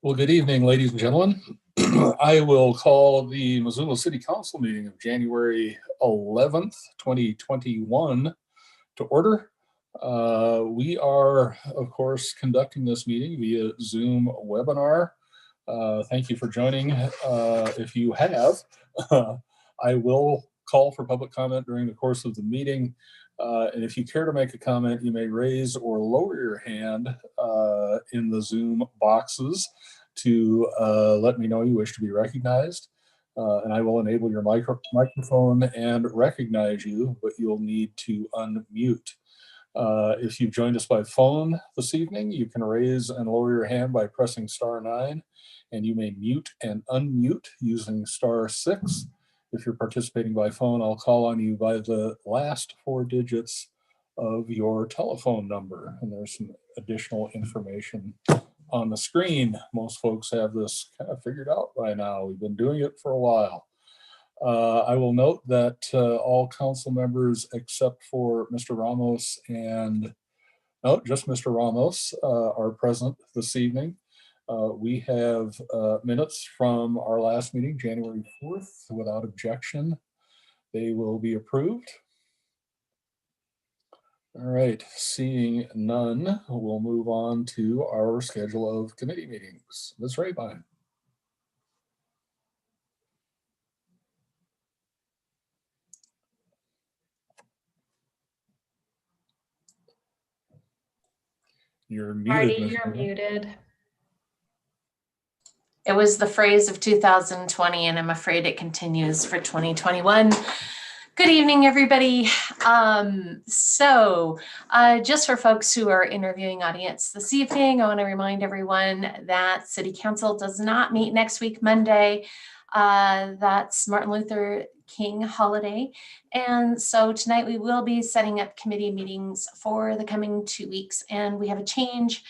Well, good evening, ladies and gentlemen. I will call the Missoula City Council meeting of January 11th, 2021 to order. We are, of course, conducting this meeting via Zoom webinar. Thank you for joining. If you have, I will call for public comment during the course of the meeting. And if you care to make a comment, you may raise or lower your hand in the Zoom boxes to let me know you wish to be recognized. And I will enable your microphone and recognize you, but you'll need to unmute. If you've joined us by phone this evening, you can raise and lower your hand by pressing *9, and you may mute and unmute using *6. If you're participating by phone, I'll call on you by the last 4 digits of your telephone number. And there's some additional information on the screen. Most folks have this kind of figured out by now. We've been doing it for a while. I will note that all council members except for Mr. Ramos and, no, just Mr. Ramos are present this evening. We have minutes from our last meeting, January 4th, without objection. They will be approved. All right, seeing none, we'll move on to our schedule of committee meetings. Ms. Rabine. You're muted. Marty, you're muted. It was the phrase of 2020, and I'm afraid it continues for 2021. Good evening, everybody. Just for folks who are interviewing audience this evening, I want to remind everyone that City Council does not meet next week, Monday. That's Martin Luther King holiday. And so tonight we will be setting up committee meetings for the coming 2 weeks, and we have a change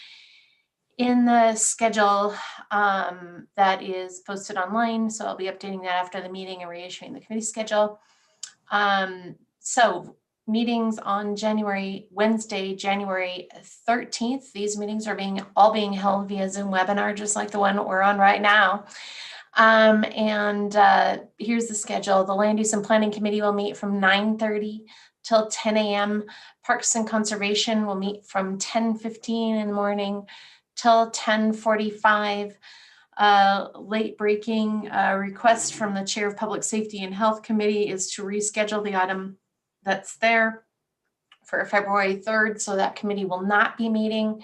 in the schedule that is posted online. So I'll be updating that after the meeting and reissuing the committee schedule. So meetings on Wednesday, January 13th. These meetings are all being held via Zoom webinar, just like the one we're on right now. Here's the schedule. The Land Use and Planning Committee will meet from 9:30 till 10 a.m. Parks and Conservation will meet from 10:15 in the morning till 10:45. Late breaking request from the Chair of Public Safety and Health Committee is to reschedule the item that's there for February 3rd, so that committee will not be meeting.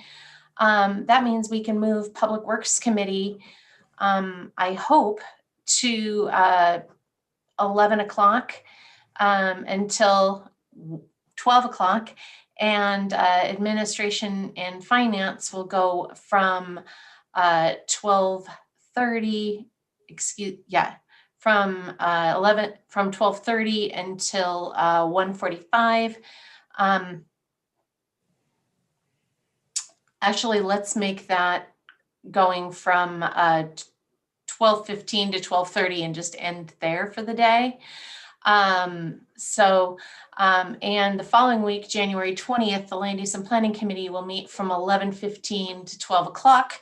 That means we can move Public Works Committee, I hope, to 11 o'clock until 12 o'clock. And Administration and Finance will go from 12:30, from 12:30 until 1:45. Actually, let's make that going from 12:15 to 12:30 and just end there for the day. And the following week, January 20th, the Land Use and Planning Committee will meet from 11:15 to 12 o'clock.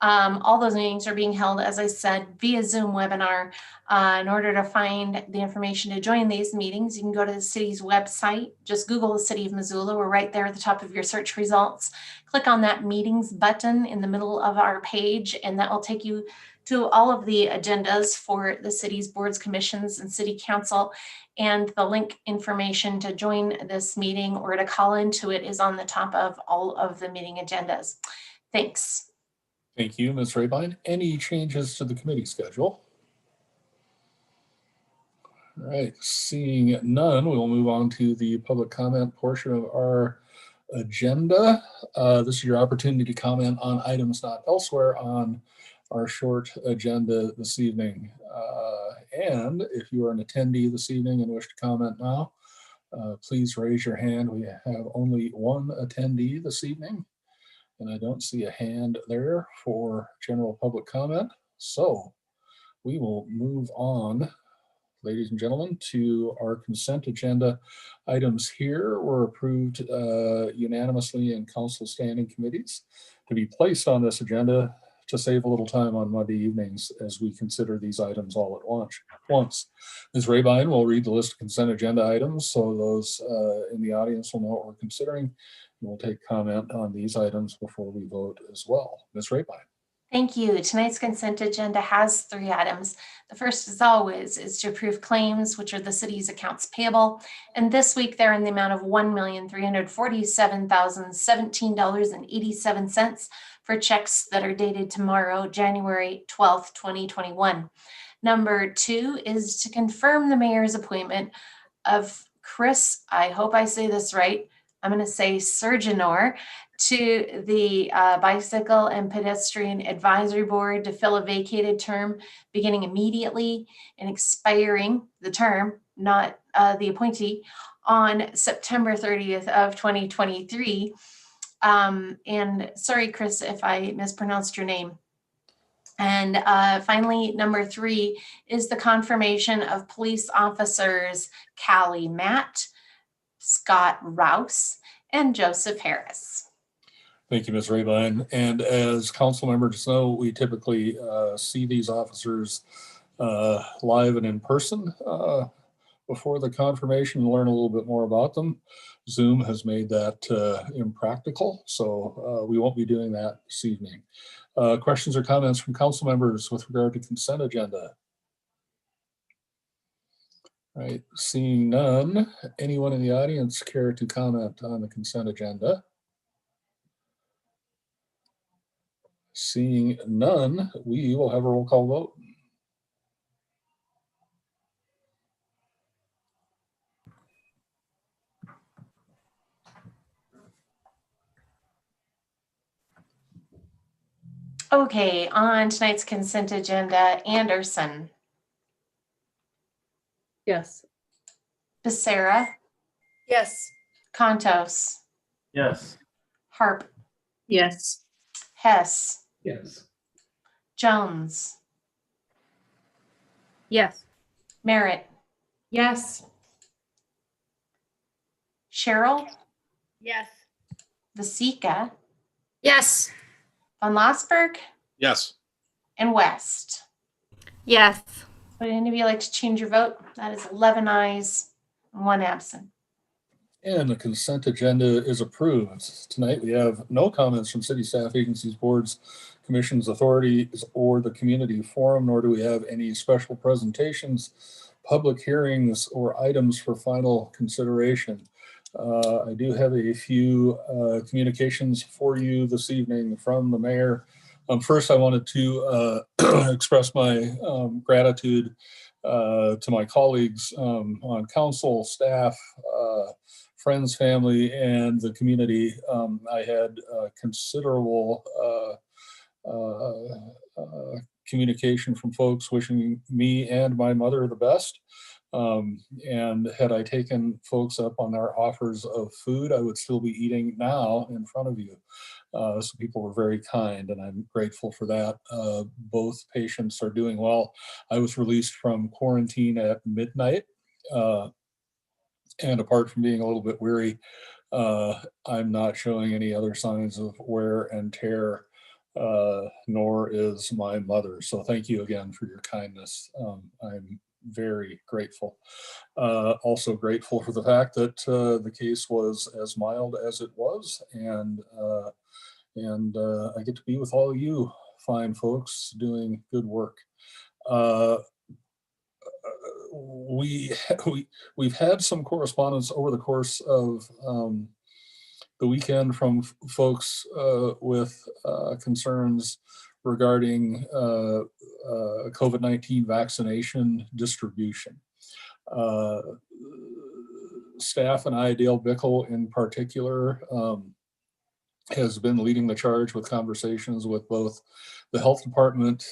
All those meetings are being held, as I said, via Zoom webinar. In order to find the information to join these meetings, you can go to the city's website. Just Google the City of Missoula. We're right there at the top of your search results. Click on that meetings button in the middle of our page, and that will take you to all of the agendas for the city's boards, commissions, and city council. And the link information to join this meeting or to call into it is on the top of all of the meeting agendas. Thanks. Thank you, Ms. Rabine. Any changes to the committee schedule? All right, seeing none, we'll move on to the public comment portion of our agenda. This is your opportunity to comment on items not elsewhere on our short agenda this evening. And if you are an attendee this evening and wish to comment now, please raise your hand. We have only one attendee this evening, and I don't see a hand there for general public comment. So we will move on, ladies and gentlemen, to our consent agenda. Items here were approved unanimously in council standing committees to be placed on this agenda to save a little time on Monday evenings as we consider these items all at once. Ms. Rabine will read the list of consent agenda items, so those in the audience will know what we're considering. We'll take comment on these items before we vote as well. Ms. Rabine. Thank you. Tonight's consent agenda has 3 items. The first, as always, is to approve claims, which are the city's accounts payable. And this week, they're in the amount of $1,347,017.87 for checks that are dated tomorrow, January 12th, 2021. Number 2 is to confirm the mayor's appointment of Chris, I hope I say this right, I'm going to say Surgeonor, to the Bicycle and Pedestrian Advisory Board to fill a vacated term beginning immediately and expiring the term, not the appointee, on September 30th of 2023. And sorry, Chris, if I mispronounced your name. And finally, number 3 is the confirmation of police officers Callie Matt, Scott Rouse, and Joseph Harris. Thank you, Ms. Rabine. And as council members know, we typically see these officers live and in person before the confirmation and learn a little bit more about them. Zoom has made that impractical, so we won't be doing that this evening. Questions or comments from council members with regard to consent agenda? All right, seeing none, anyone in the audience care to comment on the consent agenda? Seeing none, we will have a roll call vote. Okay, on tonight's consent agenda, Anderson, Yes. Becerra, Yes. Contos, Yes. Harp, Yes. Hess, Yes. Jones, Yes. Merritt, Yes. Cheryl, Yes. Vasika, Yes. Von Lossberg, Yes. and West. Yes. Would any of you like to change your vote? That is 11 ayes and 1 absent. And the consent agenda is approved. Tonight we have no comments from city staff, agencies, boards, commissions, authorities, or the community forum, nor do we have any special presentations, public hearings, or items for final consideration. I do have a few communications for you this evening from the mayor. First, I wanted to express my gratitude to my colleagues on council, staff, friends, family, and the community. I had considerable communication from folks wishing me and my mother the best. And had I taken folks up on their offers of food, I would still be eating now in front of you. So people were very kind, and I'm grateful for that. Both patients are doing well. I was released from quarantine at midnight. And apart from being a little bit weary, I'm not showing any other signs of wear and tear, nor is my mother. So thank you again for your kindness. I'm very grateful. Also grateful for the fact that the case was as mild as it was, and I get to be with all you fine folks doing good work. We've had some correspondence over the course of the weekend from folks with concerns regarding COVID-19 vaccination distribution. Staff and I, Dale Bickle in particular, has been leading the charge with conversations with both the health department,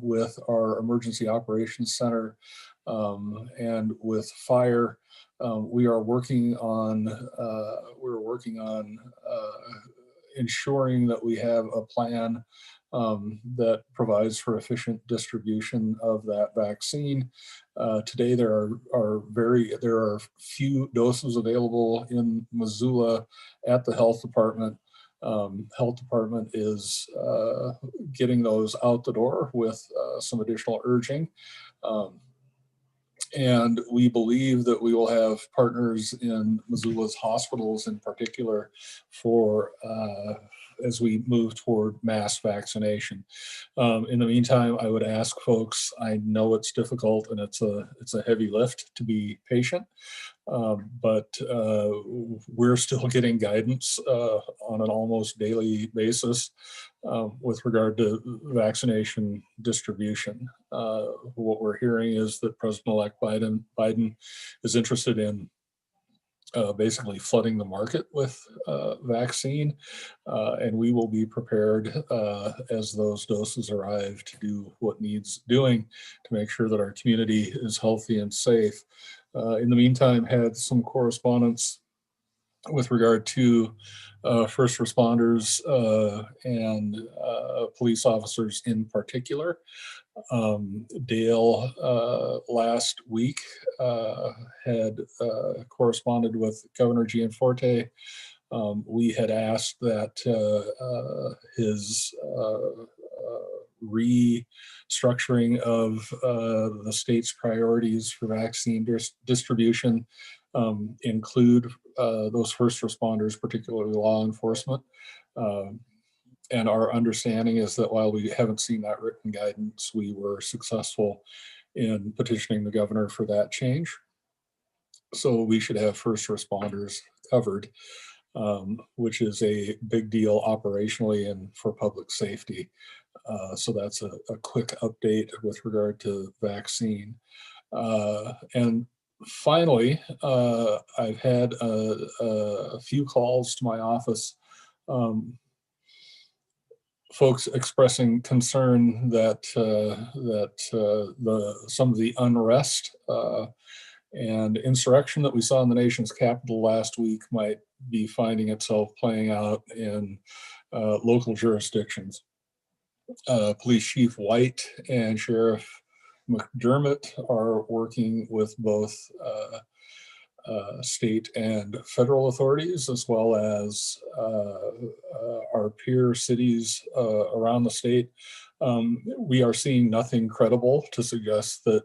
with our emergency operations center, and with fire. We're working on ensuring that we have a plan that provides for efficient distribution of that vaccine. Today there are few doses available in Missoula at the health department. Health department is getting those out the door with some additional urging. And we believe that we will have partners in Missoula's hospitals in particular for as we move toward mass vaccination. In the meantime, I would ask folks, I know it's difficult and it's a heavy lift to be patient, but we're still getting guidance on an almost daily basis with regard to vaccination distribution. What we're hearing is that President-elect Biden is interested in basically flooding the market with vaccine, and we will be prepared as those doses arrive to do what needs doing to make sure that our community is healthy and safe. In the meantime, had some correspondence with regard to first responders and police officers in particular. Dale last week had corresponded with Governor Gianforte. We had asked that his restructuring of the state's priorities for vaccine distribution include those first responders, particularly law enforcement. And our understanding is that while we haven't seen that written guidance, we were successful in petitioning the governor for that change. So we should have first responders covered, which is a big deal operationally and for public safety. So that's a quick update with regard to vaccine. And finally, I've had a few calls to my office, folks expressing concern that some of the unrest and insurrection that we saw in the nation's capital last week might be finding itself playing out in local jurisdictions. Police Chief White and Sheriff McDermott are working with both state and federal authorities, as well as our peer cities around the state. We are seeing nothing credible to suggest that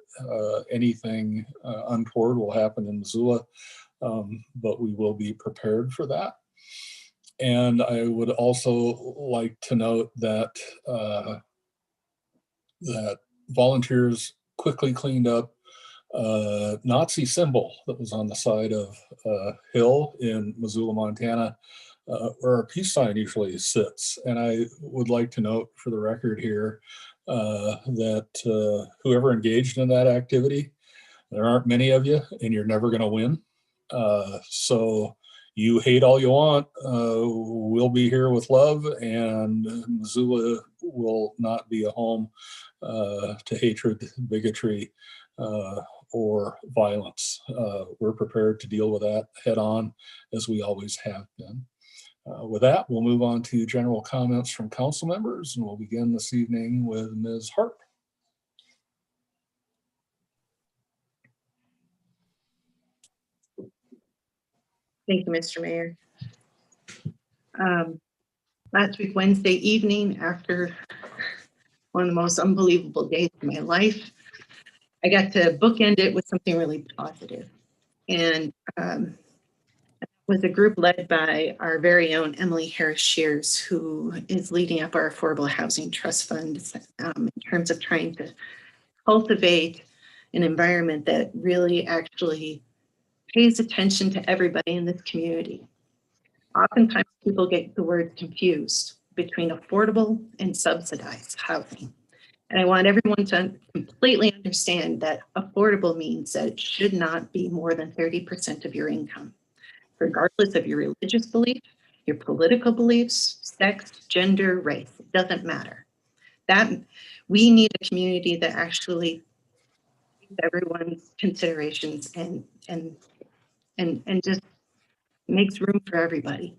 anything untoward will happen in Missoula, but we will be prepared for that. And I would also like to note that that volunteers quickly cleaned up a Nazi symbol that was on the side of a hill in Missoula, Montana, where our peace sign usually sits. And I would like to note for the record here that whoever engaged in that activity, there aren't many of you, and you're never going to win. So you hate all you want. We'll be here with love, and Missoula will not be a home to hatred, bigotry, or violence. We're prepared to deal with that head on, as we always have been. With that, we'll move on to general comments from council members, and we'll begin this evening with Ms. Harp. Thank you, Mr. Mayor. Last week, Wednesday evening, after one of the most unbelievable days of my life, I got to bookend it with something really positive. And with a group led by our very own Emily Harris Shears, who is leading up our Affordable Housing Trust Fund in terms of trying to cultivate an environment that really actually pays attention to everybody in this community. Oftentimes people get the words confused between affordable and subsidized housing. And I want everyone to completely understand that affordable means that it should not be more than 30% of your income, regardless of your religious belief, your political beliefs, sex, gender, race, it doesn't matter. That we need a community that actually takes everyone's considerations and just makes room for everybody.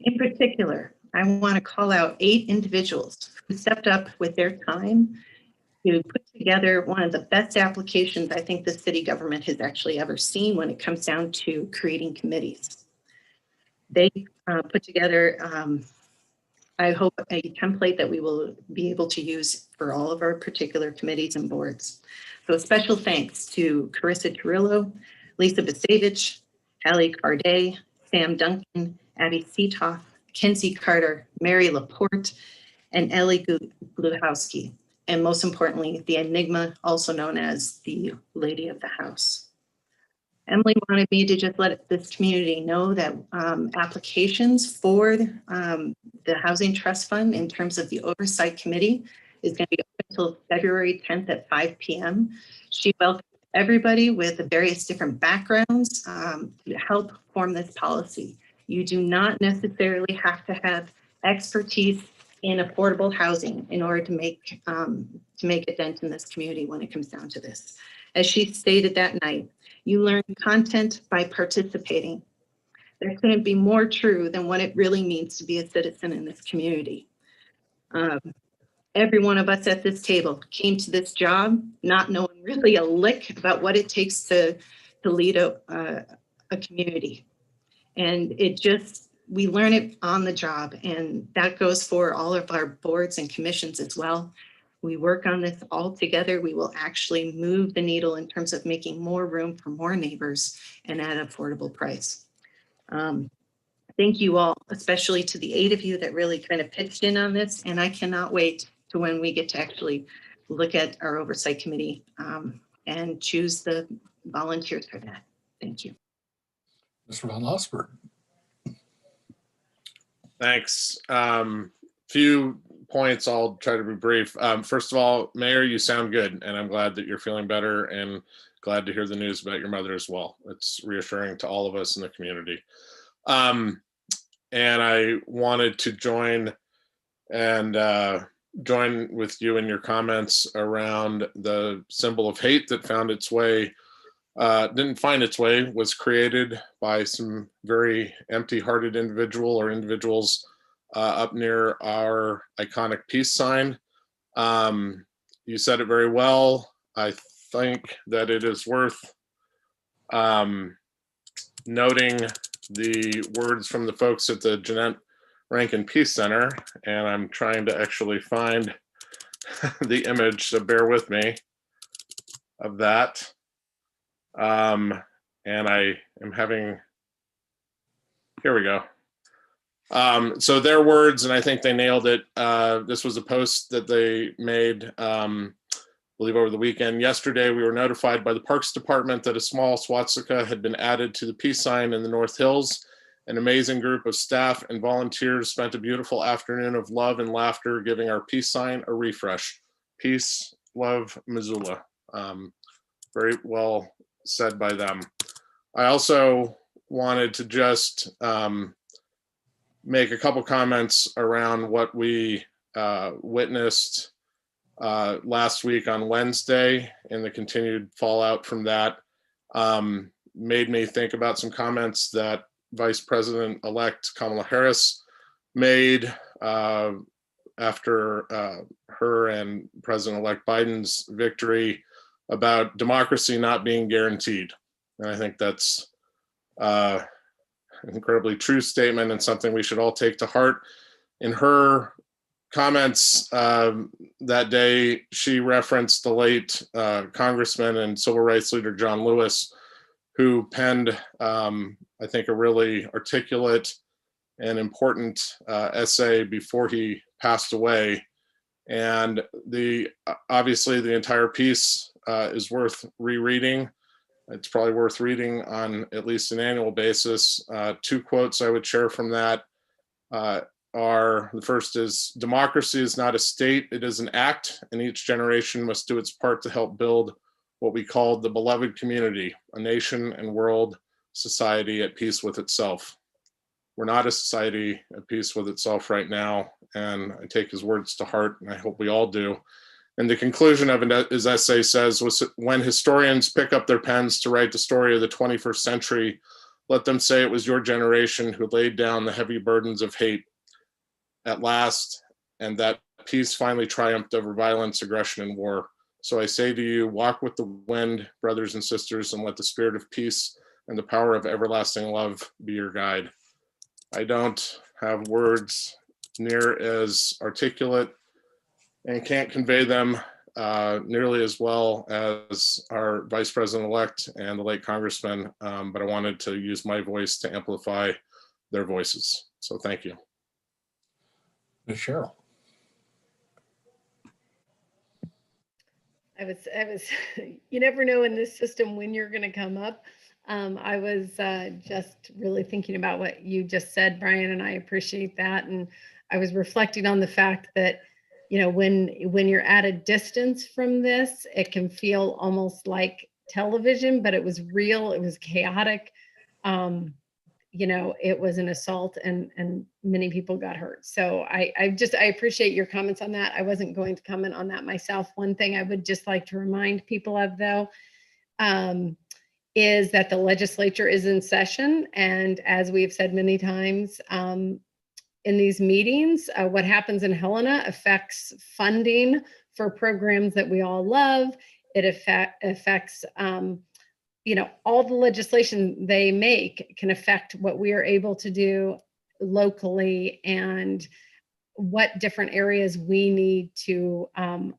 In particular, I want to call out 8 individuals who stepped up with their time to put together one of the best applications I think the city government has actually ever seen when it comes down to creating committees. They put together, I hope, a template that we will be able to use for all of our particular committees and boards. So special thanks to Carissa Carrillo, Lisa Basevich, Hallie Carday, Sam Duncan, Abby Seetoff, Kinsey Carter, Mary Laporte, and Ellie Gluchowski. And most importantly, the Enigma, also known as the Lady of the House. Emily wanted me to just let this community know that applications for the Housing Trust Fund in terms of the Oversight Committee is going to be open until February 10th at 5 p.m. She welcomes everybody with the various different backgrounds to help form this policy. You do not necessarily have to have expertise in affordable housing in order to make a dent in this community when it comes down to this. As she stated that night, you learn content by participating. There couldn't be more true than what it really means to be a citizen in this community. Every one of us at this table came to this job not knowing really a lick about what it takes to lead a community. And we learn it on the job, and that goes for all of our boards and commissions as well. We work on this all together. We will actually move the needle in terms of making more room for more neighbors and at an affordable price. Thank you all, especially to the 8 of you that really kind of pitched in on this. And I cannot wait to when we get to actually look at our oversight committee and choose the volunteers for that. Thank you. Mr. Von Osberg. Thanks. Few points, I'll try to be brief. First of all, Mayor, you sound good, and I'm glad that you're feeling better and glad to hear the news about your mother as well. It's reassuring to all of us in the community. And I wanted to join with you in your comments around the symbol of hate that found its way, didn't find its way, was created by some very empty-hearted individuals up near our iconic peace sign. You said it very well. I think that it is worth noting the words from the folks at the Jeanette Rankin Peace Center, and I'm trying to actually find the image, so bear with me, of that. And I am having, here we go. So their words, and I think they nailed it. This was a post that they made, I believe over the weekend. Yesterday, we were notified by the Parks Department that a small swastika had been added to the peace sign in the North Hills. An amazing group of staff and volunteers spent a beautiful afternoon of love and laughter, giving our peace sign a refresh. Peace, love, Missoula. Very well said by them. I also wanted to just make a couple comments around what we witnessed last week on Wednesday and the continued fallout from that. Made me think about some comments that Vice President-elect Kamala Harris made after her and President-elect Biden's victory about democracy not being guaranteed. And I think that's an incredibly true statement and something we should all take to heart. In her comments that day, she referenced the late Congressman and Civil Rights leader John Lewis, who penned, I think, a really articulate and important essay before he passed away. And obviously the entire piece is worth rereading. It's probably worth reading on at least an annual basis. 2 quotes I would share from that are, the first is, democracy is not a state, it is an act, and each generation must do its part to help build what we called the beloved community, a nation and world society at peace with itself. We're not a society at peace with itself right now, and I take his words to heart, and I hope we all do. And the conclusion of his essay says, when historians pick up their pens to write the story of the 21st century, let them say it was your generation who laid down the heavy burdens of hate at last, and that peace finally triumphed over violence, aggression, and war. So I say to you, walk with the wind, brothers and sisters, and let the spirit of peace and the power of everlasting love be your guide. I don't have words near as articulate and can't convey them nearly as well as our Vice President-elect and the late Congressman, but I wanted to use my voice to amplify their voices. So thank you. Ms. Cheryl. I was, you never know in this system when you're going to come up. I was just really thinking about what you just said, Brian, and I appreciate that. And I was reflecting on the fact that, you know, when you're at a distance from this, it can feel almost like television, but it was real. It was chaotic. You know, it was an assault and many people got hurt. So I appreciate your comments on that. I wasn't going to comment on that myself. One thing I would just like to remind people of, though, is that the legislature is in session. And as we've said many times in these meetings, what happens in Helena affects funding for programs that we all love. It affects you know, all the legislation they make can affect what we are able to do locally and what different areas we need to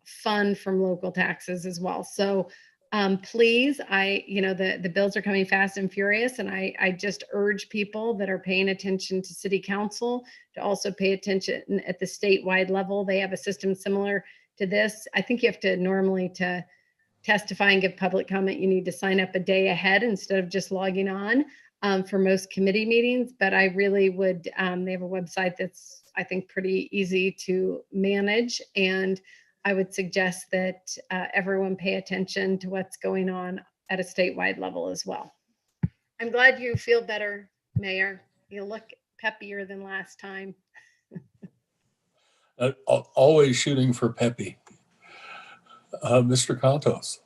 fund from local taxes as well. So please, you know, the bills are coming fast and furious, and I just urge people that are paying attention to city council to also pay attention at the statewide level. They have a system similar to this. I think you have to normally to testify and give public comment, you need to sign up a day ahead instead of just logging on for most committee meetings. But I really would, they have a website that's, I think, pretty easy to manage. And I would suggest that everyone pay attention to what's going on at a statewide level as well. I'm glad you feel better, Mayor. You look peppier than last time. Always shooting for Pepe. Mr. Contos.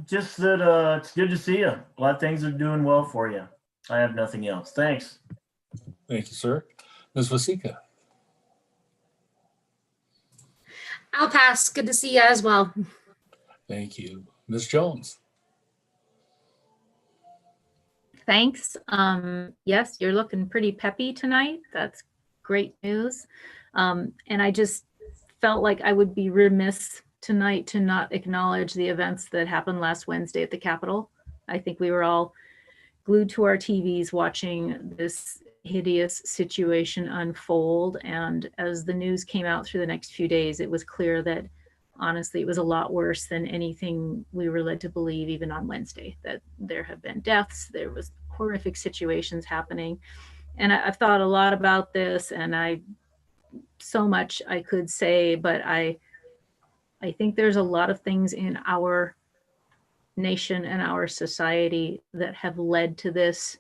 Just that it's good to see you. A lot of things are doing well for you. I have nothing else. Thanks. Thank you, sir. Ms. Vasika. I'll pass. Good to see you as well. Thank you. Ms. Jones. Thanks. Yes, you're looking pretty peppy tonight. That's great news. And I just felt like I would be remiss tonight to not acknowledge the events that happened last Wednesday at the Capitol. I think we were all glued to our TVs watching this hideous situation unfold. And as the news came out through the next few days, it was clear that honestly, it was a lot worse than anything we were led to believe even on Wednesday, that there have been deaths, there was horrific situations happening. And I've thought a lot about this, and so much I could say, but I think there's a lot of things in our nation and our society that have led to this.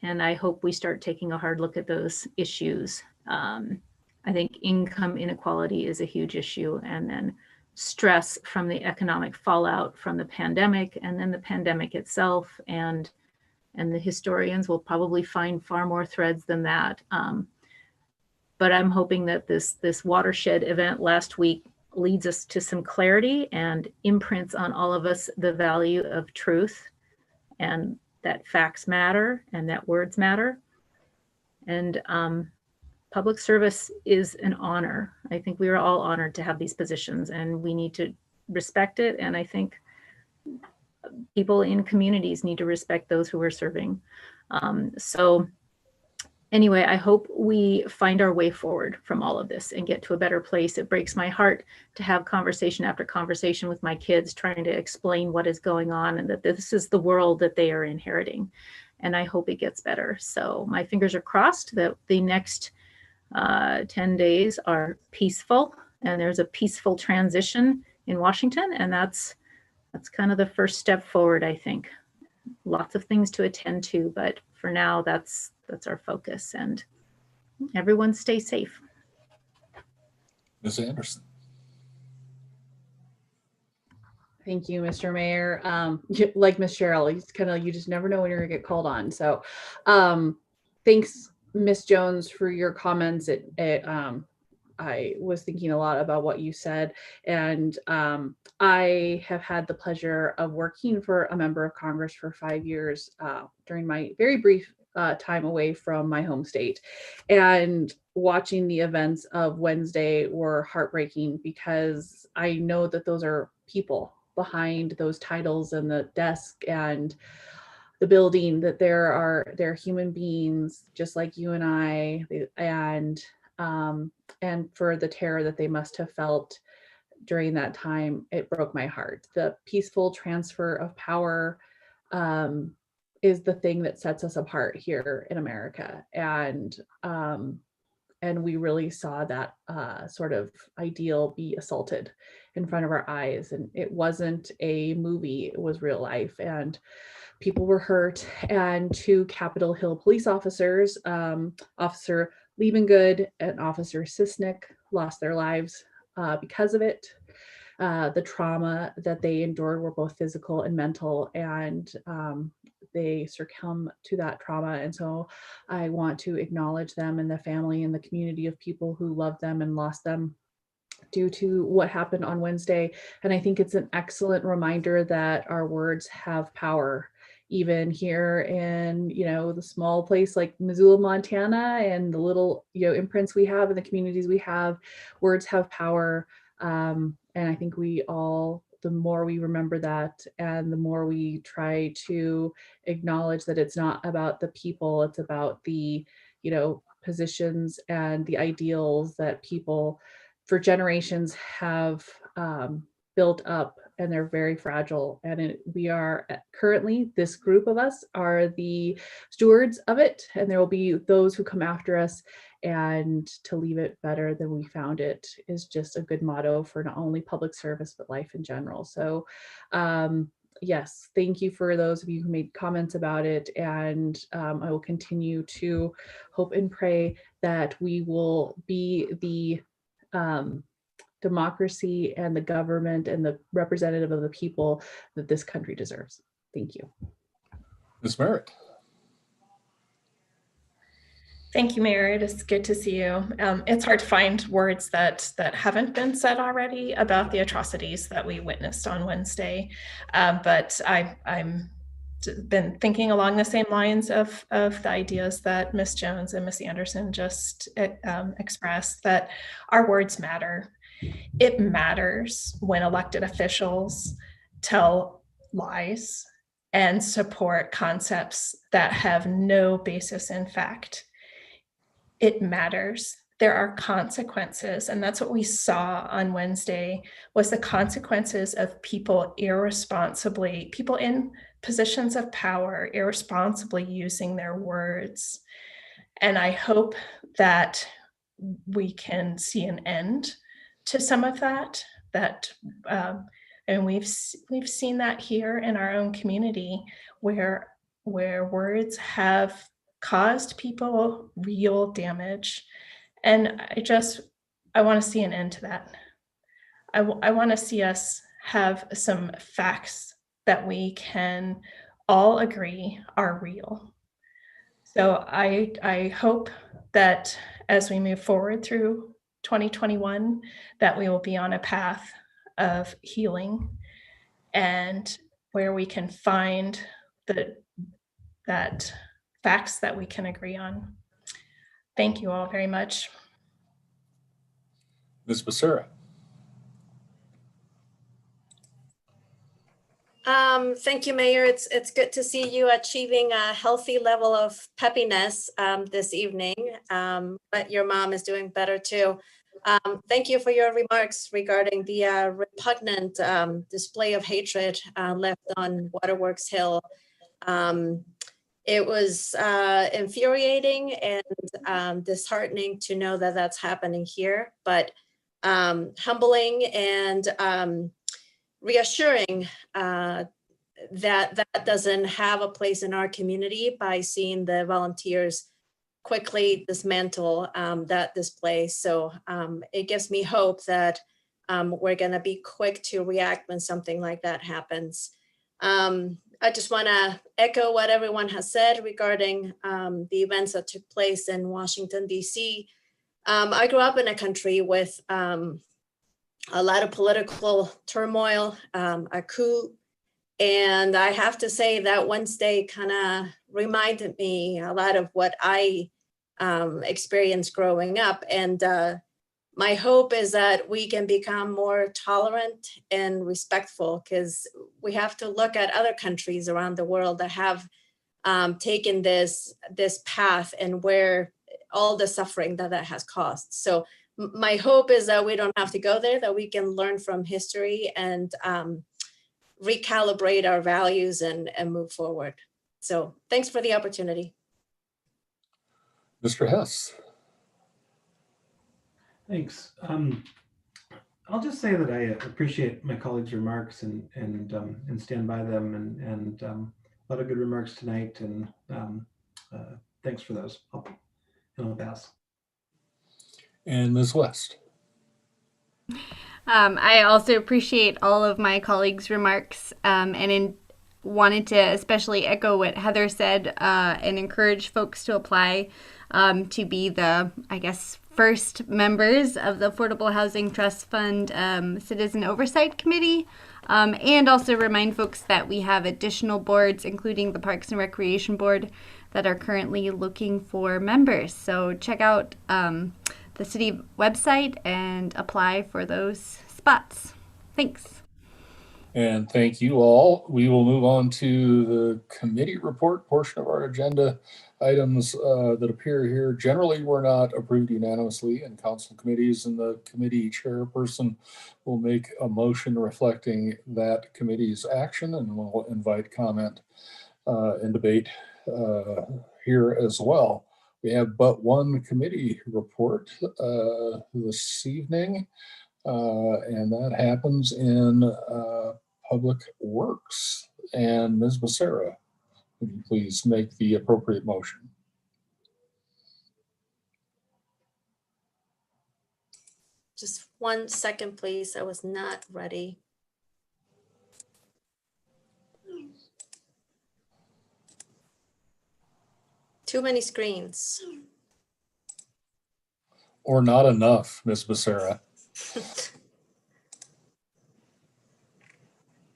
And I hope we start taking a hard look at those issues. I think income inequality is a huge issue, and then stress from the economic fallout from the pandemic, and then the pandemic itself, and the historians will probably find far more threads than that. But I'm hoping that this watershed event last week leads us to some clarity and imprints on all of us the value of truth, and that facts matter and that words matter. And public service is an honor. I think we are all honored to have these positions, and we need to respect it. And I think people in communities need to respect those who are serving. So anyway, I hope we find our way forward from all of this and get to a better place. It breaks my heart to have conversation after conversation with my kids trying to explain what is going on, and that this is the world that they are inheriting. And I hope it gets better. So my fingers are crossed that the next 10 days are peaceful, and there's a peaceful transition in Washington. And that's kind of the first step forward, I think. Lots of things to attend to, but for now, that's our focus, and everyone stay safe. Ms. Anderson. Thank you, Mr. Mayor. Like Ms. Cheryl, you just never know when you're gonna get called on. So thanks, Ms. Jones, for your comments. I was thinking a lot about what you said. And I have had the pleasure of working for a member of Congress for 5 years during my very brief time away from my home state. And watching the events of Wednesday were heartbreaking because I know that those are people behind those titles and the desk and the building, that they're human beings just like you and I, and for the terror that they must have felt during that time, it broke my heart. The peaceful transfer of power is the thing that sets us apart here in America, and we really saw that sort of ideal be assaulted in front of our eyes. And it wasn't a movie, it was real life, and people were hurt. And 2 Capitol Hill police officers, Officer Liebengood and Officer Sisnick, lost their lives because of it. The trauma that they endured were both physical and mental, and they succumb to that trauma. And so I want to acknowledge them and the family and the community of people who loved them and lost them due to what happened on Wednesday. And I think it's an excellent reminder that our words have power, even here in, the small place like Missoula, Montana, and the little, imprints we have in the communities we have. Words have power. And I think the more we remember that, and the more we try to acknowledge that it's not about the people, it's about the, positions and the ideals that people for generations have built up, and they're very fragile. And we are currently, this group of us are the stewards of it, and there will be those who come after us. And to leave it better than we found it is just a good motto for not only public service, but life in general. So yes, thank you for those of you who made comments about it. And I will continue to hope and pray that we will be the democracy and the government and the representative of the people that this country deserves. Thank you. Ms. Merritt. Thank you, Mayor. It is good to see you. It's hard to find words that haven't been said already about the atrocities that we witnessed on Wednesday. But I'm been thinking along the same lines of the ideas that Ms. Jones and Ms. Anderson just expressed, that our words matter. It matters when elected officials tell lies and support concepts that have no basis in fact. It matters. There are consequences, and that's what we saw on Wednesday, was the consequences of people in positions of power irresponsibly using their words. And I hope that we can see an end to some of that, and we've seen that here in our own community, where words have caused people real damage. And I want to see an end to that. I want to see us have some facts that we can all agree are real. So I hope that as we move forward through 2021, that we will be on a path of healing, and where we can find that facts that we can agree on. Thank you all very much. Ms. Becerra. Thank you, Mayor. It's good to see you achieving a healthy level of peppiness this evening, but your mom is doing better too. Thank you for your remarks regarding the repugnant display of hatred left on Waterworks Hill. It was infuriating and disheartening to know that that's happening here, but humbling and reassuring that doesn't have a place in our community, by seeing the volunteers quickly dismantle that display. So it gives me hope that we're going to be quick to react when something like that happens. I just want to echo what everyone has said regarding the events that took place in Washington, D.C. I grew up in a country with a lot of political turmoil, a coup. And I have to say that Wednesday kind of reminded me a lot of what I experienced growing up. And my hope is that we can become more tolerant and respectful, because we have to look at other countries around the world that have taken this path and where all the suffering that has caused. So my hope is that we don't have to go there, that we can learn from history and recalibrate our values and move forward. So thanks for the opportunity. Mr. Hess. Thanks. I'll just say that I appreciate my colleagues' remarks and stand by them, and a lot of good remarks tonight, and thanks for those. I'll pass. And Ms. West. I also appreciate all of my colleagues' remarks, and wanted to especially echo what Heather said and encourage folks to apply to be the, I guess, first members of the Affordable Housing Trust Fund Citizen Oversight Committee, and also remind folks that we have additional boards, including the Parks and Recreation Board, that are currently looking for members. So check out the city website and apply for those spots. Thanks. And thank you all. We will move on to the committee report portion of our agenda. Items that appear here generally were not approved unanimously in council committees, and the committee chairperson will make a motion reflecting that committee's action, and we'll invite comment and debate here as well. We have but one committee report this evening, and that happens in Public Works. And Ms. Becerra, would you please make the appropriate motion? Just 1 second, please. I was not ready. Too many screens. Or not enough, Ms. Becerra?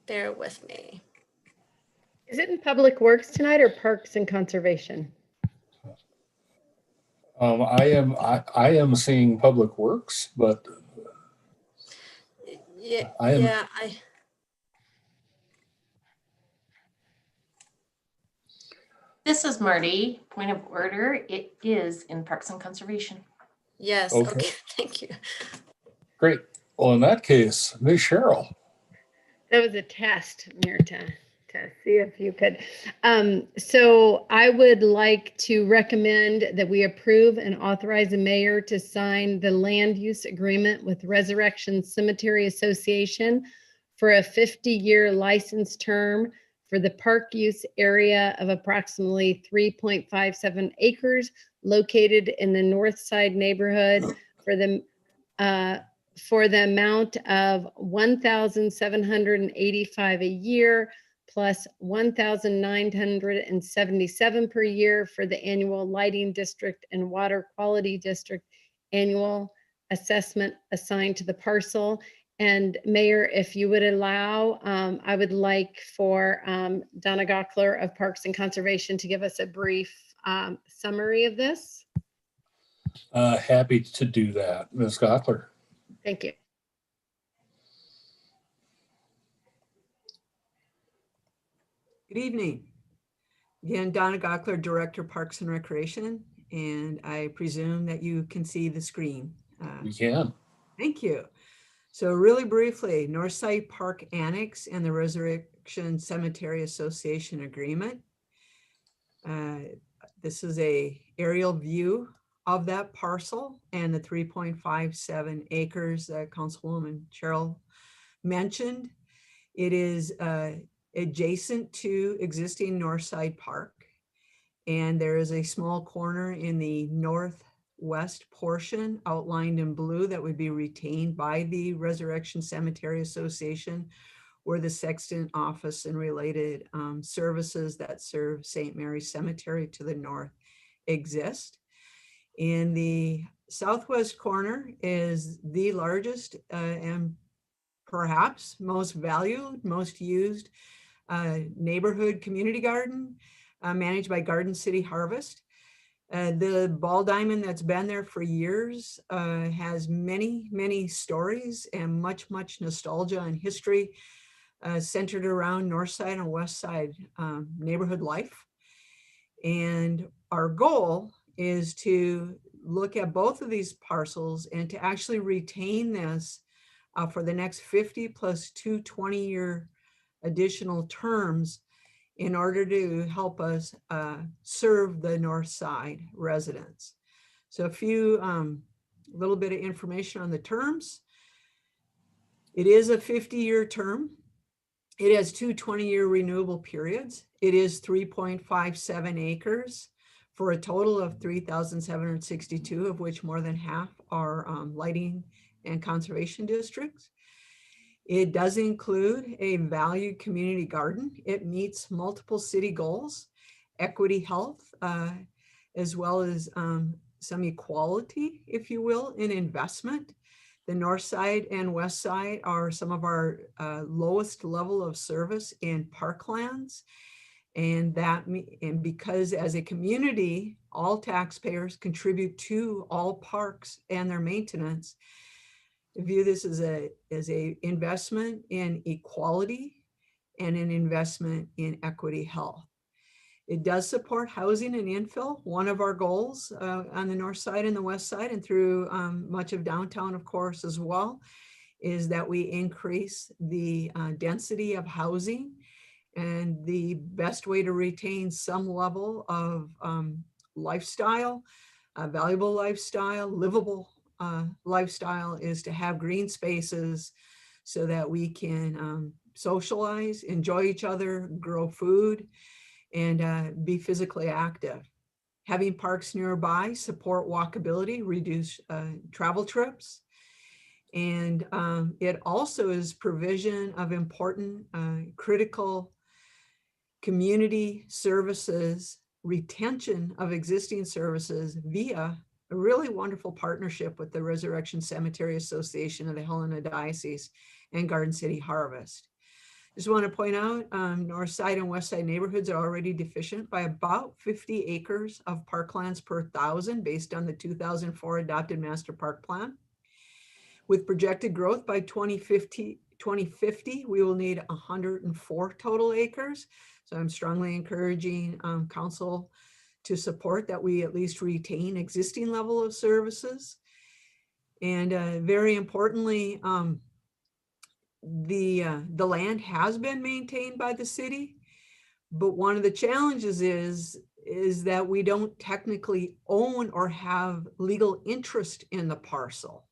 Bear with me. Is it in Public Works tonight or Parks and Conservation? I am seeing Public Works, but Yeah, I This is Marty. Point of order. It is in Parks and Conservation. yes. Okay. Okay. Thank you. Great. Well, in that case, Ms. Cheryl. That was a test, Mirta, to see if you could. So I would like to recommend that we approve and authorize the mayor to sign the land use agreement with Resurrection Cemetery Association for a 50-year license term for the park use area of approximately 3.57 acres located in the Northside neighborhood for the amount of $1,785 a year plus $1,977 per year for the annual lighting district and water quality district annual assessment assigned to the parcel. And Mayor, if you would allow, I would like for Donna Gockler of Parks and Conservation to give us a brief summary of this. Happy to do that. Ms. Gockler. Thank you. Good evening. Again, Donna Gockler, Director, Parks and Recreation, and I presume that you can see the screen. We can. Thank you. So really briefly, Northside Park Annex and the Resurrection Cemetery Association Agreement. This is a aerial view of that parcel and the 3.57 acres that Councilwoman Cheryl mentioned. It is adjacent to existing Northside Park, and there is a small corner in the northwest portion outlined in blue that would be retained by the Resurrection Cemetery Association, where the sexton office and related services that serve St. Mary's Cemetery to the north exist. In the southwest corner is the largest and perhaps most valued, most used neighborhood community garden managed by Garden City Harvest. The ball diamond that's been there for years has many, many stories and much nostalgia and history centered around Northside and Westside neighborhood life. And our goal is to look at both of these parcels and to actually retain this for the next 50 plus 2 20-year additional terms in order to help us serve the North Side residents. So a few little bit of information on the terms. It is a 50-year term. It has 2 20-year renewable periods. It is 3.57 acres for a total of 3,762, of which more than half are lighting and conservation districts. It does include a valued community garden. It meets multiple city goals, equity, health, as well as some equality, if you will, in investment. The North Side and West Side are some of our lowest level of service in parklands. And because as a community, all taxpayers contribute to all parks and their maintenance, view this as a investment in equality and an investment in equity health. It does support housing and infill. One of our goals on the North Side and the West Side and through much of downtown, of course, as well, is that we increase the density of housing. And the best way to retain some level of lifestyle, valuable lifestyle, livable lifestyle is to have green spaces so that we can socialize, enjoy each other, grow food, and be physically active. Having parks nearby support walkability, reduce travel trips. And it also is provision of important critical community services, retention of existing services via a really wonderful partnership with the Resurrection Cemetery Association of the Helena Diocese and Garden City Harvest. Just want to point out, North Side and West Side neighborhoods are already deficient by about 50 acres of parklands per 1,000 based on the 2004 adopted master park plan. With projected growth by 2050, we will need 104 total acres. So I'm strongly encouraging council to support that we at least retain existing level of services. And very importantly, the land has been maintained by the city, but one of the challenges is that we don't technically own or have legal interest in the parcel.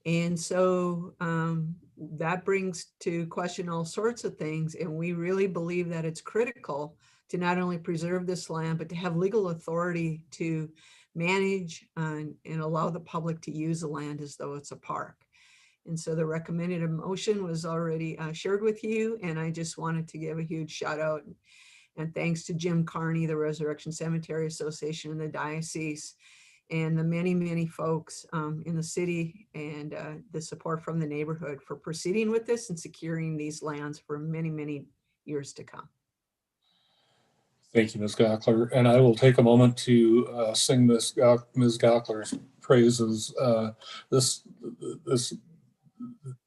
And so that brings to question all sorts of things. And we really believe that it's critical to not only preserve this land, but to have legal authority to manage and allow the public to use the land as though it's a park. And so the recommended motion was already shared with you. And I just wanted to give a huge shout out and thanks to Jim Carney, the Resurrection Cemetery Association and the diocese, and the many, many folks in the city and the support from the neighborhood for proceeding with this and securing these lands for many, many years to come. Thank you, Ms. Gockler. And I will take a moment to sing Ms. Gockler's praises. This is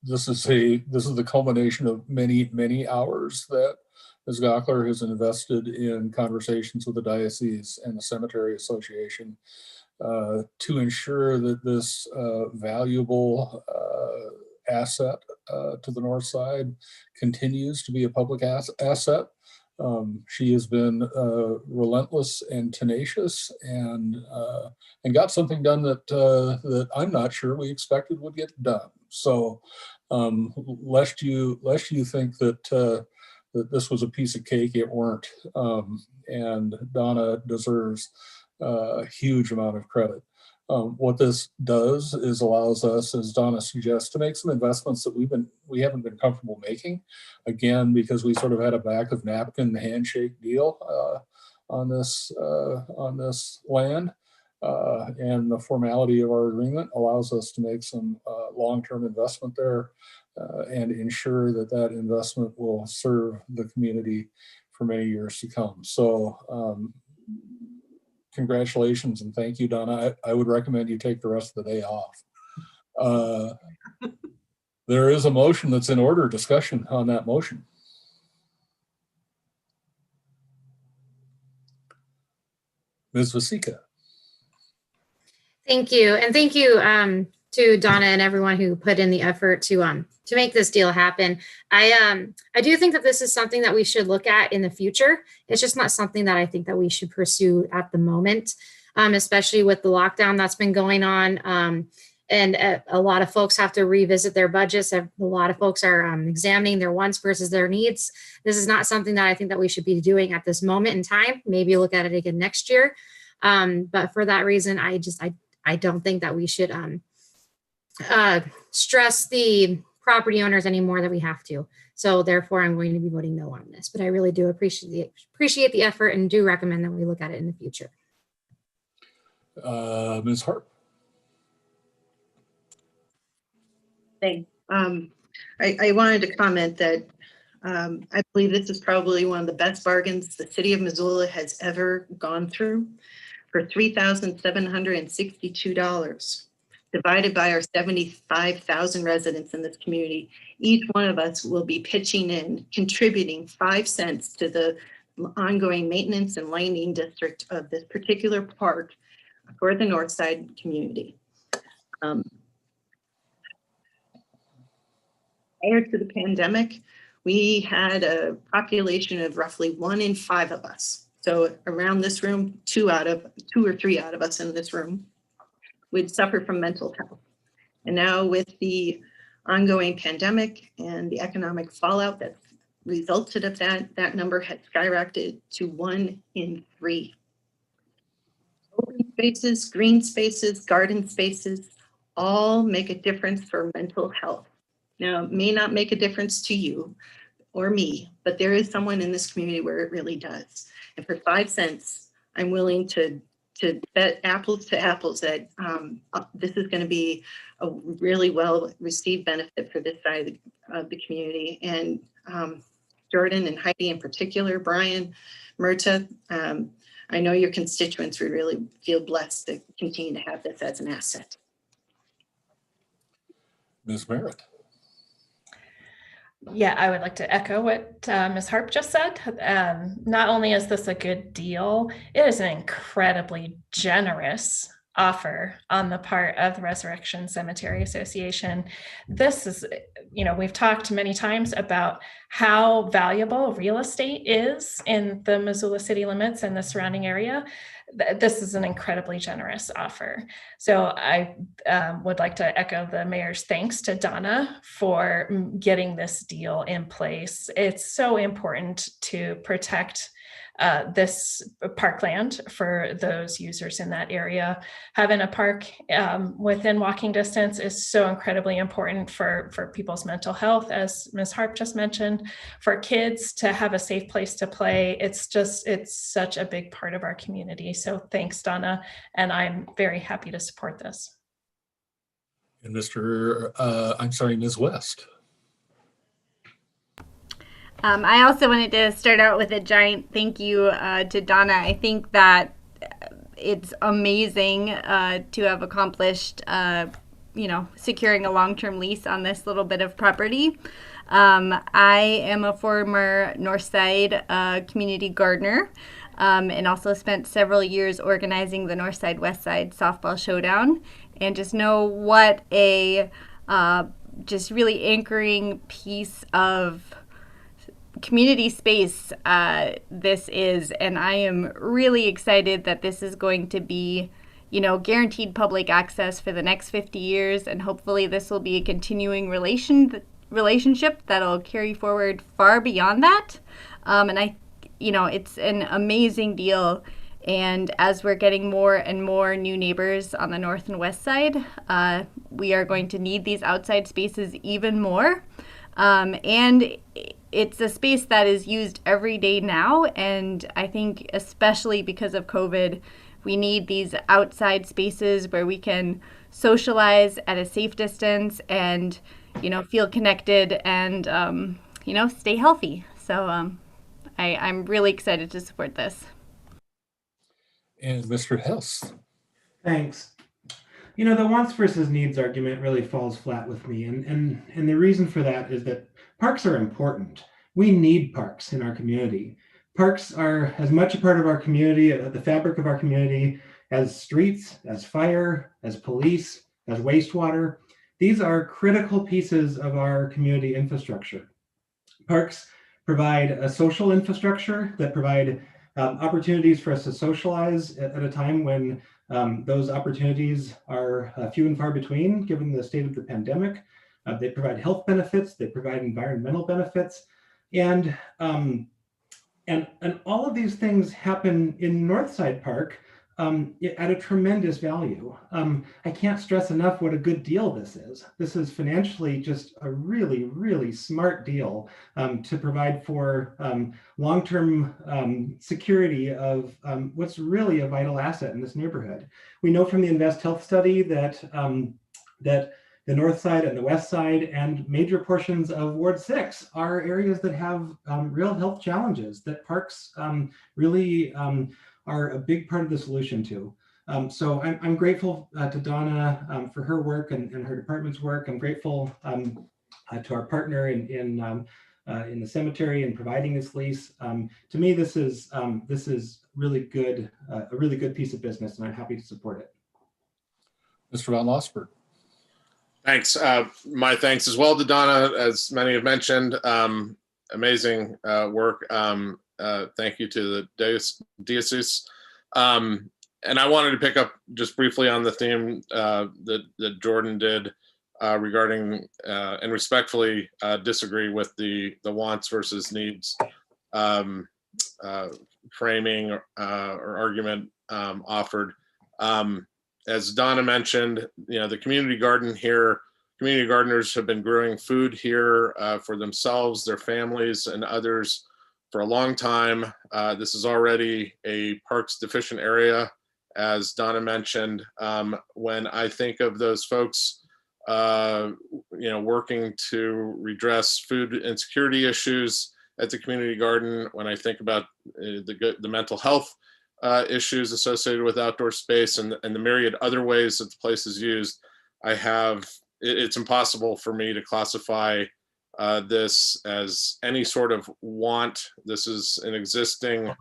the culmination of many, many hours that Ms. Gockler has invested in conversations with the diocese and the Cemetery Association to ensure that this valuable asset to the North Side continues to be a public asset. She has been relentless and tenacious and got something done that I'm not sure we expected would get done. So lest you think that that this was a piece of cake, it weren't. And Donna deserves a huge amount of credit. What this does is allows us, as Donna suggests, to make some investments that we haven't been comfortable making. Again, because we sort of had a back of napkin handshake deal on this land. And the formality of our agreement allows us to make some long-term investment there and ensure that that investment will serve the community for many years to come. So congratulations and thank you, Donna. I would recommend you take the rest of the day off. There is a motion that's in order. Discussion on that motion. Ms. Vasika. Thank you. And thank you to Donna and everyone who put in the effort to make this deal happen. I do think that this is something that we should look at in the future. It's just not something that I think that we should pursue at the moment, especially with the lockdown that's been going on. And a lot of folks have to revisit their budgets. A lot of folks are examining their wants versus their needs. This is not something that I think that we should be doing at this moment in time. Maybe look at it again next year. But for that reason, I don't think that we should stress the property owners any more than we have to. So therefore, I'm going to be voting no on this. But I really do appreciate the effort and do recommend that we look at it in the future. Ms. Harp. Thanks. I wanted to comment that I believe this is probably one of the best bargains the city of Missoula has ever gone through. For $3,762 divided by our 75,000 residents in this community. Each one of us will be pitching in, contributing 5 cents to the ongoing maintenance and lighting district of this particular park for the Northside community. Prior to the pandemic, we had a population of roughly 1 in 5 of us. So around this room, 2 or 3 out of us in this room would suffer from mental health. And now with the ongoing pandemic and the economic fallout that resulted of that number had skyrocketed to 1 in 3. Open spaces, green spaces, garden spaces, all make a difference for mental health. Now, it may not make a difference to you or me, but there is someone in this community where it really does. And for 5 cents, I'm willing to bet apples to apples that this is going to be a really well received benefit for this side of the community. And Jordan and Heidi in particular, Brian, Myrta, I know your constituents would really feel blessed to continue to have this as an asset. Ms. Merritt. Yeah, I would like to echo what Ms. Harp just said. Not only is this a good deal, it is an incredibly generous offer on the part of the Resurrection Cemetery Association. This is, we've talked many times about how valuable real estate is in the Missoula city limits and the surrounding area. This is an incredibly generous offer. So I would like to echo the mayor's thanks to Donna for getting this deal in place. It's so important to protect this parkland for those users in that area. Having a park within walking distance is so incredibly important for people's mental health, as Ms. Harp just mentioned, for kids to have a safe place to play. It's such a big part of our community. So thanks, Donna, and I'm very happy to support this. And Ms. West. I also wanted to start out with a giant thank you to Donna. I think that it's amazing to have accomplished, securing a long-term lease on this little bit of property. I am a former Northside community gardener and also spent several years organizing the Northside Westside softball showdown, and just know what a just really anchoring piece of community space this is, and I am really excited that this is going to be, guaranteed public access for the next 50 years, and hopefully this will be a continuing relationship that'll carry forward far beyond that. And it's an amazing deal, and as we're getting more and more new neighbors on the north and west side, we are going to need these outside spaces even more. And it's a space that is used every day now, and I think especially because of COVID, we need these outside spaces where we can socialize at a safe distance and, feel connected and, stay healthy. So I'm really excited to support this. And Mr. Hess. Thanks. The wants versus needs argument really falls flat with me. And the reason for that is that parks are important. We need parks in our community. Parks are as much a part of our community, the fabric of our community, as streets, as fire, as police, as wastewater. These are critical pieces of our community infrastructure. Parks provide a social infrastructure that provide opportunities for us to socialize at a time when those opportunities are few and far between, given the state of the pandemic. They provide health benefits, they provide environmental benefits, and all of these things happen in Northside Park at a tremendous value. I can't stress enough what a good deal this is. This is financially just a really, really smart deal to provide for long-term security of what's really a vital asset in this neighborhood. We know from the Invest Health study that the North Side and the West Side and major portions of Ward 6 are areas that have real health challenges that parks really are a big part of the solution to. So I'm grateful to Donna for her work and her department's work. I'm grateful to our partner in the cemetery and providing this lease. To me, this is really good, a really good piece of business, and I'm happy to support it. Mr. Von Lossberg. Thanks. My thanks as well to Donna, as many have mentioned. Amazing work. Thank you to the diocese. And I wanted to pick up just briefly on the theme that Jordan did regarding and respectfully disagree with the wants versus needs framing or argument offered. As Donna mentioned, the community garden here, community gardeners have been growing food here for themselves, their families, and others for a long time. This is already a parks deficient area, as Donna mentioned. When I think of those folks, working to redress food insecurity issues at the community garden, when I think about the mental health issues associated with outdoor space and the myriad other ways that the place is used, it's impossible for me to classify this as any sort of want. This is an existing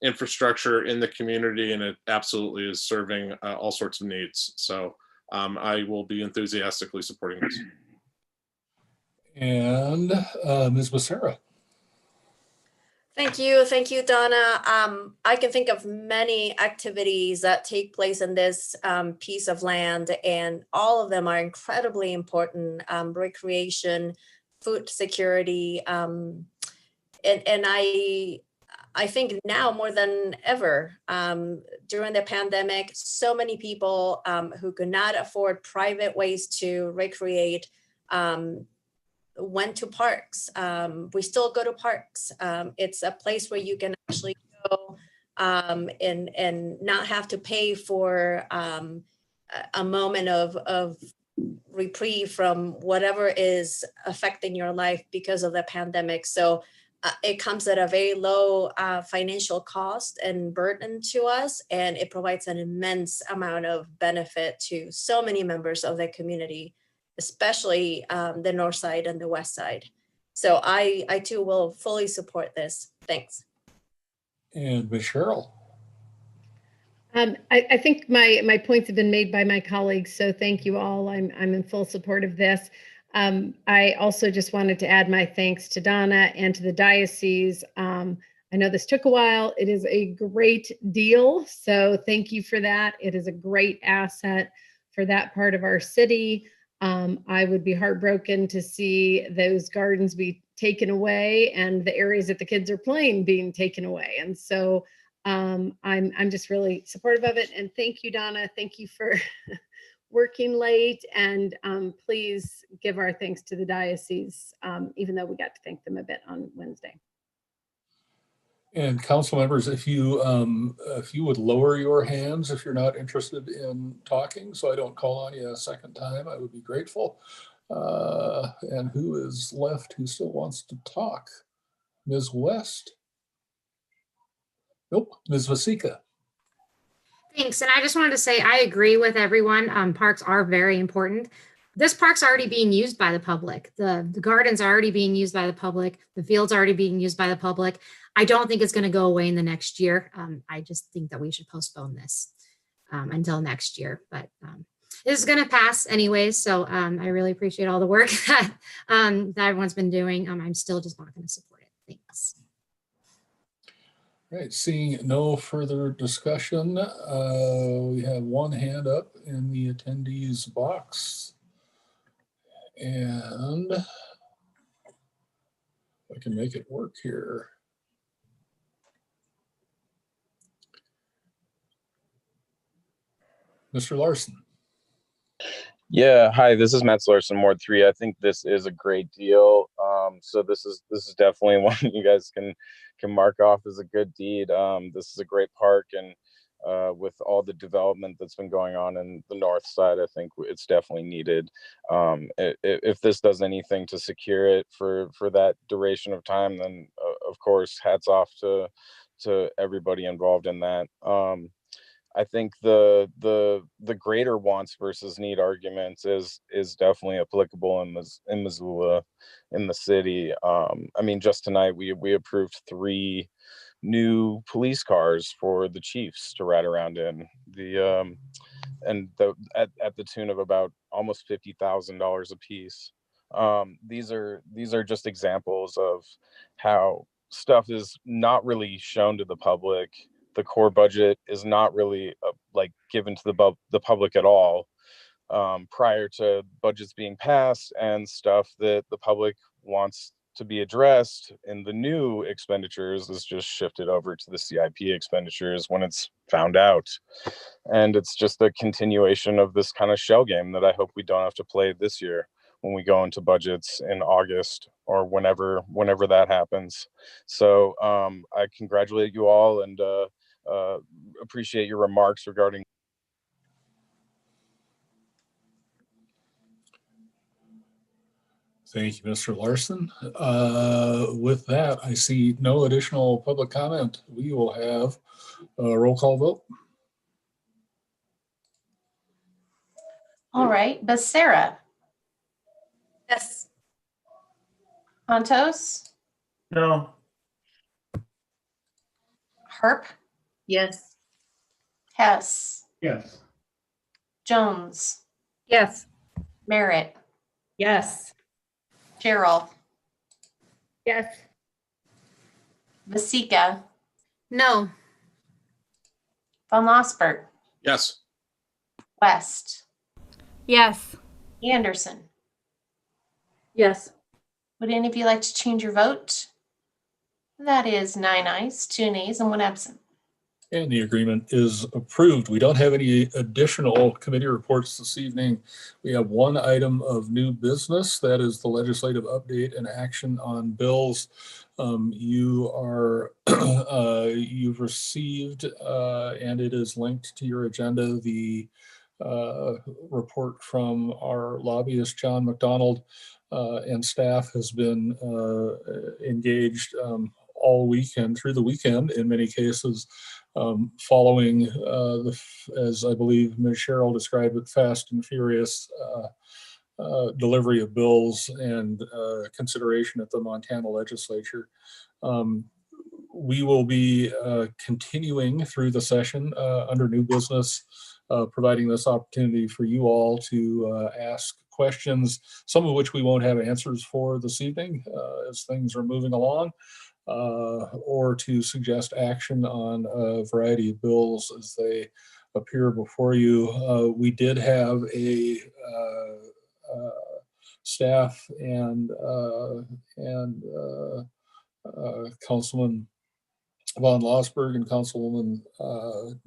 infrastructure in the community, and it absolutely is serving all sorts of needs. So I will be enthusiastically supporting this. And Ms. Becerra. Thank you, Donna. I can think of many activities that take place in this piece of land, and all of them are incredibly important. Recreation, food security, and I think now more than ever, during the pandemic, so many people who could not afford private ways to recreate went to parks. We still go to parks. It's a place where you can actually go and not have to pay for a moment of reprieve from whatever is affecting your life because of the pandemic. So it comes at a very low financial cost and burden to us, and it provides an immense amount of benefit to so many members of the community, especially the North Side and the West Side. So I too will fully support this. Thanks. And Ms. Cheryl. I think my points have been made by my colleagues, so thank you all. I'm in full support of this. I also just wanted to add my thanks to Donna and to the diocese. I know this took a while. It is a great deal, so thank you for that. It is a great asset for that part of our city. I would be heartbroken to see those gardens be taken away and the areas that the kids are playing being taken away. And so I'm just really supportive of it. And thank you, Donna. Thank you for working late, and please give our thanks to the diocese, even though we got to thank them a bit on Wednesday. And council members, if you would lower your hands if you're not interested in talking, so I don't call on you a second time, I would be grateful. And who is left who still wants to talk? Ms. West? Nope, Ms. Vasika. Thanks. And I just wanted to say, I agree with everyone. Parks are very important. This park's already being used by the public. The gardens are already being used by the public. The field's already being used by the public. I don't think it's going to go away in the next year. I just think that we should postpone this until next year. But this is going to pass anyways. So I really appreciate all the work that everyone's been doing. I'm still just not going to support it. Thanks. Right, seeing no further discussion, we have one hand up in the attendees box. And I can make it work here. Mr. Larson. Yeah, hi, this is Matt Larson, Ward 3. I think this is a great deal. So this is definitely one you guys can mark off as a good deed. This is a great park, and with all the development that's been going on in the north side, I think it's definitely needed. If this does anything to secure it for that duration of time, then of course, hats off to everybody involved in that. I think the greater wants versus need arguments is definitely applicable in Missoula, in the city. I mean, just tonight we approved 3 new police cars for the chiefs to ride around in, at the tune of about almost $50,000 a piece. These are just examples of how stuff is not really shown to the public. The core budget is not really like given to the public at all prior to budgets being passed, and stuff that the public wants to be addressed in the new expenditures is just shifted over to the CIP expenditures when it's found out. And it's just a continuation of this kind of shell game that I hope we don't have to play this year when we go into budgets in August or whenever that happens. So I congratulate you all and appreciate your remarks regarding. Thank you, Mr. Larson. With that, I see no additional public comment. We will have a roll call vote. All right, Becerra. Yes. Santos. No. Herp. Yes. Hess. Yes. Jones. Yes. Merritt. Yes. Gerald. Yes. Vasika. No. Von Lossberg. Yes. West. Yes. Anderson. Yes. Would any of you like to change your vote? That is 9 ayes, 2 nays, and 1 absent. And the agreement is approved. We don't have any additional committee reports this evening. We have one item of new business. That is the legislative update and action on bills. You've received, and it is linked to your agenda, the report from our lobbyist, John McDonald, and staff has been engaged all weekend, through the weekend in many cases, following as I believe Ms. Cheryl described it, fast and furious delivery of bills and consideration at the Montana legislature. We will be continuing through the session under new business, providing this opportunity for you all to ask questions, some of which we won't have answers for this evening as things are moving along, or to suggest action on a variety of bills as they appear before you. We did have a staff and Councilman Von Lossberg and Councilwoman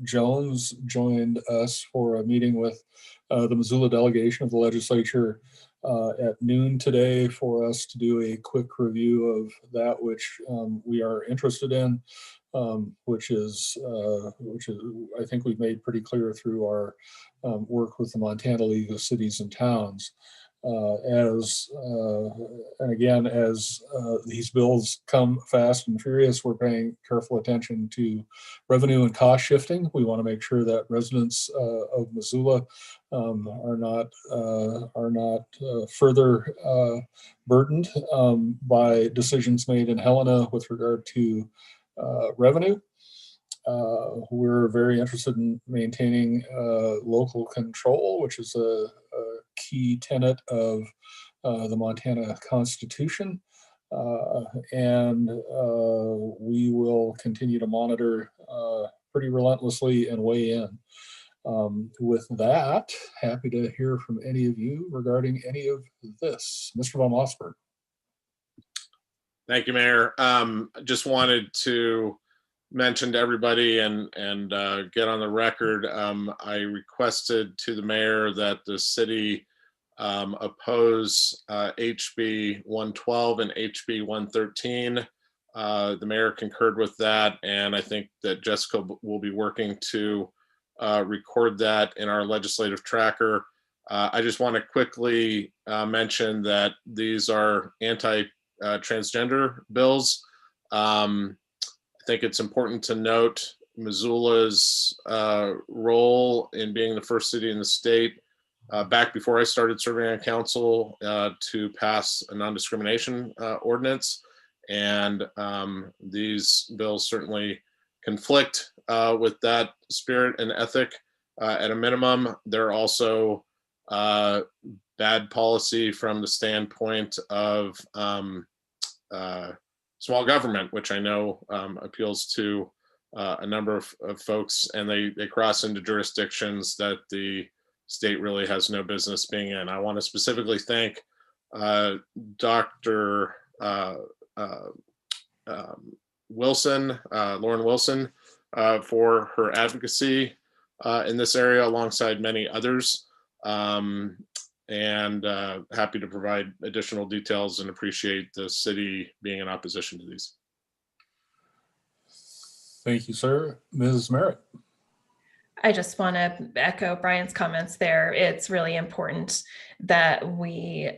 Jones joined us for a meeting with the Missoula delegation of the legislature at noon today for us to do a quick review of that which we are interested in, which is I think we've made pretty clear through our work with the Montana League of Cities and Towns. And again, as these bills come fast and furious, we're paying careful attention to revenue and cost shifting. We want to make sure that residents of Missoula are not further burdened by decisions made in Helena with regard to revenue. We're very interested in maintaining local control, which is a key tenet of the Montana Constitution. And we will continue to monitor pretty relentlessly and weigh in. With that, happy to hear from any of you regarding any of this. Mr. Von Lossberg. Thank you, Mayor. Just wanted to mention to everybody and get on the record. I requested to the mayor that the city oppose HB 112 and HB 113. The mayor concurred with that, and I think that Jessica will be working to record that in our legislative tracker. I just want to quickly mention that these are anti-transgender bills. I think it's important to note Missoula's role in being the first city in the state back before I started serving on council to pass a non-discrimination ordinance. And these bills certainly conflict with that spirit and ethic at a minimum. They're also bad policy from the standpoint of small government, which I know appeals to a number of folks, and they cross into jurisdictions that the state really has no business being in. I want to specifically thank Dr. Wilson, Lauren Wilson, for her advocacy in this area alongside many others. And happy to provide additional details and appreciate the city being in opposition to these. Thank you, sir. Ms. Merritt. I just want to echo Brian's comments there. It's really important that we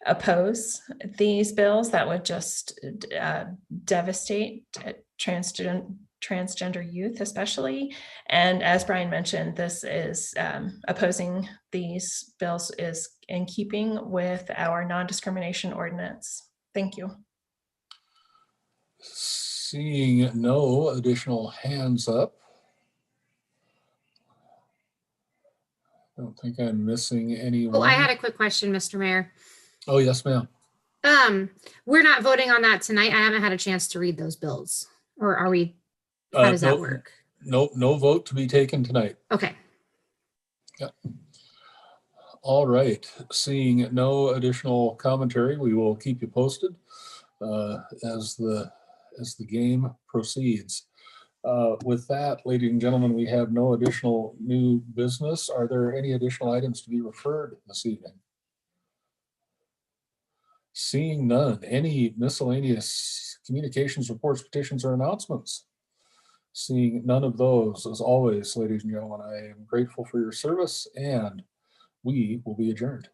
oppose these bills that would just devastate transgender youth especially. And as Brian mentioned, this is opposing these bills is in keeping with our non-discrimination ordinance. Thank you. Seeing no additional hands up. I don't think I'm missing anyone. Oh, I had a quick question, Mr. Mayor. Oh, yes, ma'am. We're not voting on that tonight. I haven't had a chance to read those bills. Or are we? How does that work? No vote to be taken tonight. Okay. Yeah. All right. Seeing no additional commentary, we will keep you posted as the game proceeds. With that, ladies and gentlemen, we have no additional new business. Are there any additional items to be referred this evening? Seeing none. Any miscellaneous communications, reports, petitions, or announcements? Seeing none of those, as always, ladies and gentlemen, I am grateful for your service, and we will be adjourned.